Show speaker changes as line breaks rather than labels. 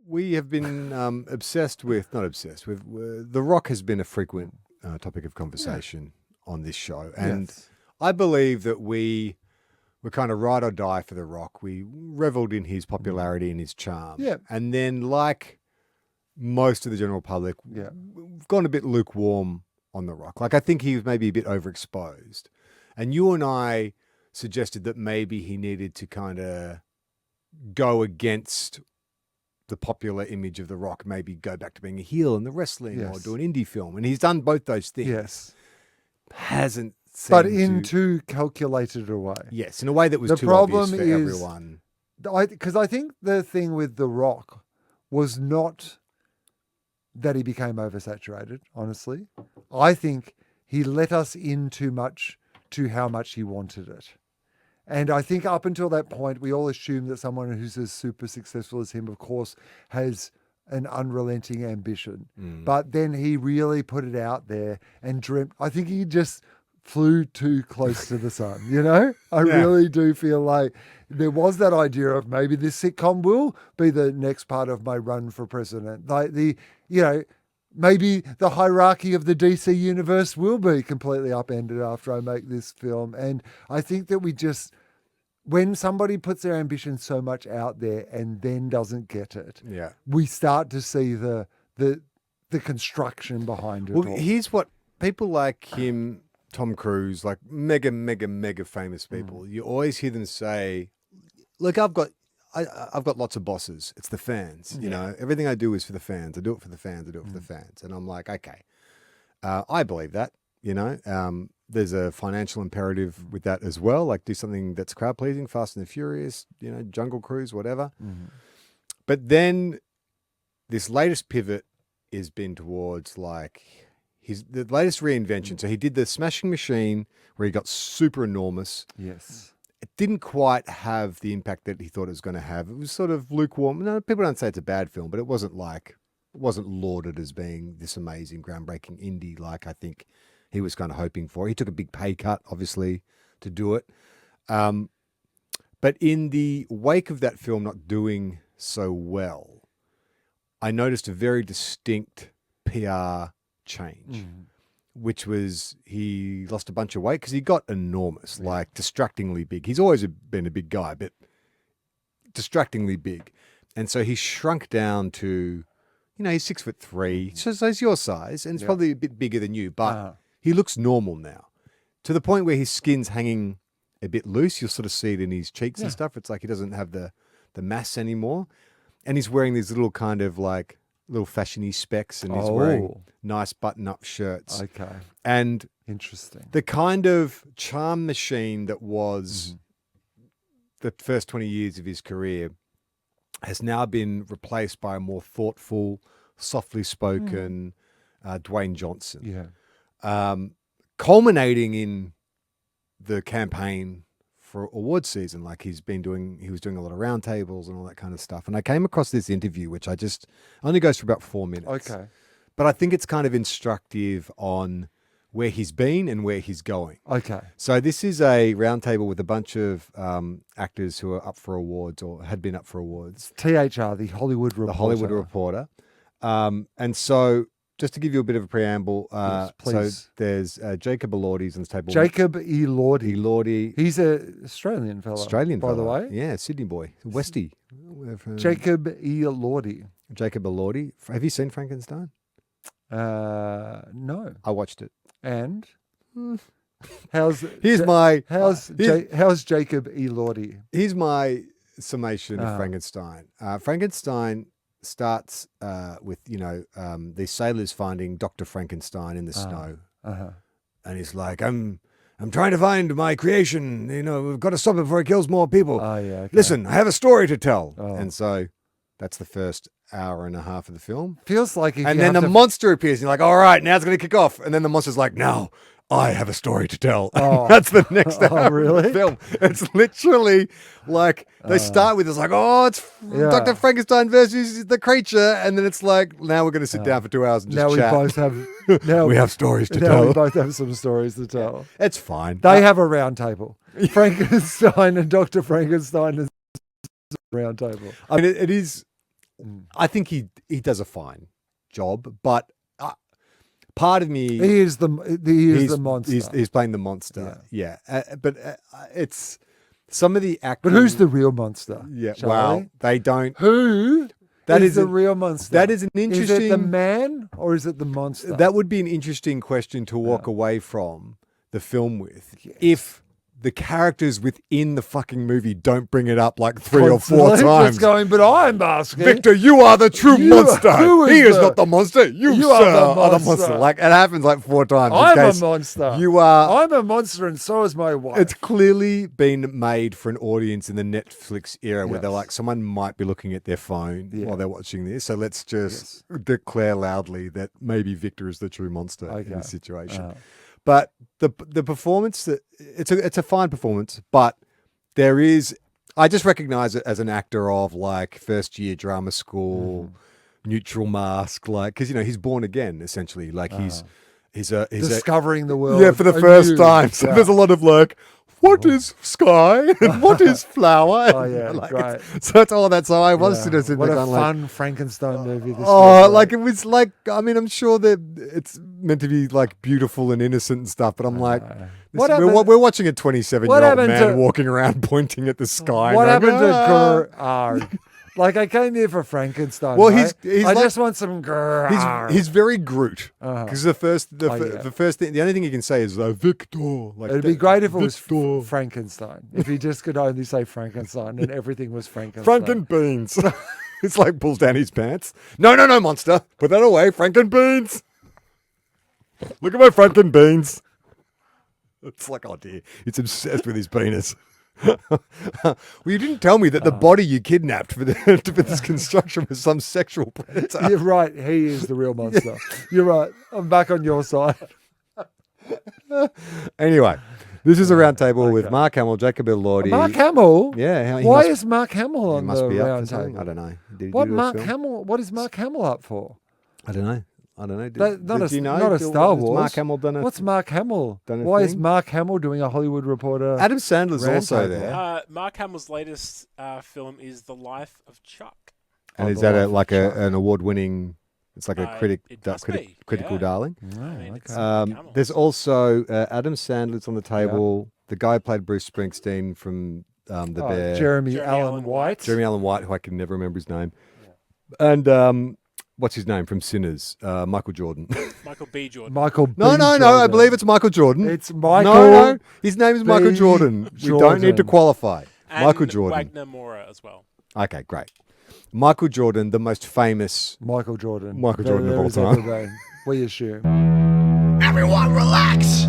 we have been not obsessed with, The Rock has been a frequent topic of conversation on this show. And
Yes.
I believe that we were kind of ride or die for The Rock. We reveled in his popularity and his charm.
Yeah.
And then, like most of the general public,
Yeah.
we've gone a bit lukewarm on The Rock. Like, I think he was maybe a bit overexposed. And you and I suggested that maybe he needed to kind of go against the popular image of The Rock, maybe go back to being a heel in the wrestling or
Yes.
do an indie film. And he's done both those things.
Yes.
Hasn't
But
seemed
in
to...
too calculated a way.
Yes, in a way that was
The
too obvious
problem
for
is-
everyone.
Because I think the thing with The Rock was not that he became oversaturated, honestly. I think he let us in too much to how much he wanted it. And I think up until that point, we all assume that someone who's as super successful as him, of course, has an unrelenting ambition. But then he really put it out there and dreamt. I think he just flew too close to the sun, you know? I really do feel like there was that idea of maybe this sitcom will be the next part of my run for president. Like maybe the hierarchy of the DC universe will be completely upended after I make this film. And I think that when somebody puts their ambition so much out there and then doesn't get it, we start to see the construction behind it.
Well, here's what people like him, Tom Cruise, like mega, mega, mega famous people, you always hear them say, look, I've got lots of bosses. It's the fans. You know, everything I do is for the fans. I do it for the fans. I do it for the fans. And I'm like, okay, I believe that, you know. There's a financial imperative with that as well. Like, do something that's crowd pleasing, Fast and the Furious, you know, Jungle Cruise, whatever. But then this latest pivot has been towards like the latest reinvention. So he did the Smashing Machine where he got super enormous.
Yes.
It didn't quite have the impact that he thought it was going to have. It was sort of lukewarm. No, people don't say it's a bad film, but it wasn't lauded as being this amazing, groundbreaking indie like I think he was kind of hoping for. He took a big pay cut, obviously, to do it. But in the wake of that film not doing so well, I noticed a very distinct PR change, which was he lost a bunch of weight because he got enormous, like distractingly big. He's always been a big guy, but distractingly big. And so he shrunk down to, you know, he's 6'3", so he's your size, and it's probably a bit bigger than you, but he looks normal now, to the point where his skin's hanging a bit loose. You'll sort of see it in his cheeks and stuff. It's like he doesn't have the mass anymore. And he's wearing these little kind of like little fashiony specs, and he's wearing nice button-up shirts.
Okay.
And
interesting.
the kind of charm machine that was the first 20 years of his career has now been replaced by a more thoughtful, softly spoken Dwayne Johnson.
Yeah.
Culminating in the campaign for award season. Like he was doing a lot of roundtables and all that kind of stuff. And I came across this interview, which only goes for about 4 minutes.
Okay.
But I think it's kind of instructive on where he's been and where he's going.
Okay.
So this is a roundtable with a bunch of actors who are up for awards or had been up for awards.
THR, the Hollywood Reporter.
The Hollywood Reporter. And so just to give you a bit of a preamble,
Yes, please.
So there's Jacob Elordi's on the table.
Jacob Elordi.
Elordi.
He's an Australian fellow.
Australian
by the
fella.
way.
Yeah, Sydney boy. Westie.
Jacob Elordi.
Jacob Elordi. Have you seen Frankenstein?
No.
I watched it.
And how's
Jacob
Elordi?
Here's my summation of Frankenstein. Frankenstein starts with, these sailors finding Dr. Frankenstein in the snow. And he's like, I'm trying to find my creation. We've got to stop it before it kills more people.
Oh, yeah. Okay.
Listen, I have a story to tell.
Oh.
And so that's the first hour and a half of the film.
Feels like
and then the monster appears and you're like, all right, now it's going to kick off. And then the monster's like, now I have a story to tell.
Oh.
That's the next hour
really?
of the film. It's literally like they start with it's like, it's Dr. Frankenstein versus the creature. And then it's like, now we're going to sit down for 2 hours and just chat.
We both have
we have stories to
now
tell.
We both have some stories to tell.
It's fine.
They have a round table. Frankenstein and Dr. Frankenstein is a round table.
I mean, it is I think he does a fine job, but part of me,
He is the monster.
He's playing the monster. Yeah, but it's some of the acting.
But who's the real monster?
Yeah,
Charlie?
well, they don't.
Who
That
is
is
the
an-
real monster?
That is an
Is
interesting.
it the man or is it the monster?
That would be an interesting question to walk away from the film with. If the characters within the fucking movie don't bring it up like 3 or 4
Constantly
times.
just going, but I'm asking.
Victor, you are the true
You-
monster.
who is
He is
the-
not the monster. You
are
sir,
the
are the
monster.
monster. Like, it happens like 4 times. in
I'm a
case
monster.
You are.
I'm a monster and so is my wife.
It's clearly been made for an audience in the Netflix era where they're
Yes.
like, someone might be looking at their phone
Yeah.
while they're watching this. So let's just declare loudly that maybe Victor is the true monster in this situation. But the performance, it's a fine performance, but there is, I just recognize it as an actor of like first year drama school, neutral mask, like, because, he's born again, essentially. Like he's
discovering the world.
yeah, for the first time. So there's a lot of like, what is sky and what is flower?
Oh, yeah,
Like,
great.
so it's all that. So I was sitting there
What a
going
fun Frankenstein movie this
oh,
was.
like it was like, I mean, I'm sure that it's meant to be like beautiful and innocent and stuff, but I'm like,
What
we're
happened-
watching a 27-year-old
happened
man
to-
walking around pointing at the sky.
What
and
happened
going,
to grr? Like, I came here for Frankenstein.
Well,
mate.
he's
I
like-
just want some grr.
He's very Groot
Uh-huh.
because the first thing, the only thing he can say is Victor. Like
It'd be great if it was
Victor.
Frankenstein. If he just could only say Frankenstein and everything was Frankenstein.
Frankenbeans. It's like pulls down his pants. No, monster. Put that away. Frankenbeans. Look at my Frankenbeans. It's like, oh dear. It's obsessed with his penis. Well, you didn't tell me that the body you kidnapped for this construction was some sexual predator.
You're right. He is the real monster. You're right. I'm back on your side.
Anyway, this is a round table with Mark Hamill, Jacob Elordi.
Mark Hamill?
Yeah.
Why is Mark Hamill
he
on
must
the
be up
round
for something?
table?
I don't know. Did he
What
do a
Mark
film?
Hamill? What is Mark Hamill up for?
I don't know.
Not
Do you know?
a
Has
Star Wars.
Mark Hamill done a
What's Mark Hamill?
done a
Why is
thing?
Mark Hamill doing a Hollywood Reporter?
Adam Sandler's
Round
also
table.
there.
Mark Hamill's latest film is The Life of Chuck.
And
Oh,
is
the
that
Life of Chuck.
an award-winning? It's like a
It must be,
critical
yeah.
darling.
Oh,
I mean, it's
okay.
Mark Hamill,
There's
so-
also Adam Sandler's on the table. The guy who played Bruce Springsteen from The
Oh,
Bear,
Jeremy Allen White.
Jeremy Allen White, who I can never remember his name, and what's his name from Sinners? Michael Jordan.
Michael B. Jordan.
Michael.
No,
B.
no, I
Jordan.
believe it's Michael Jordan.
It's Michael.
No, his name is Michael
B.
Jordan. We don't need to
Jordan.
qualify.
And
Michael Jordan.
Wagner Moura as well.
Okay, great. Michael Jordan, the most famous.
Michael Jordan.
Michael Jordan of
There
all
is ever
time.
been. We assume.
Everyone relax!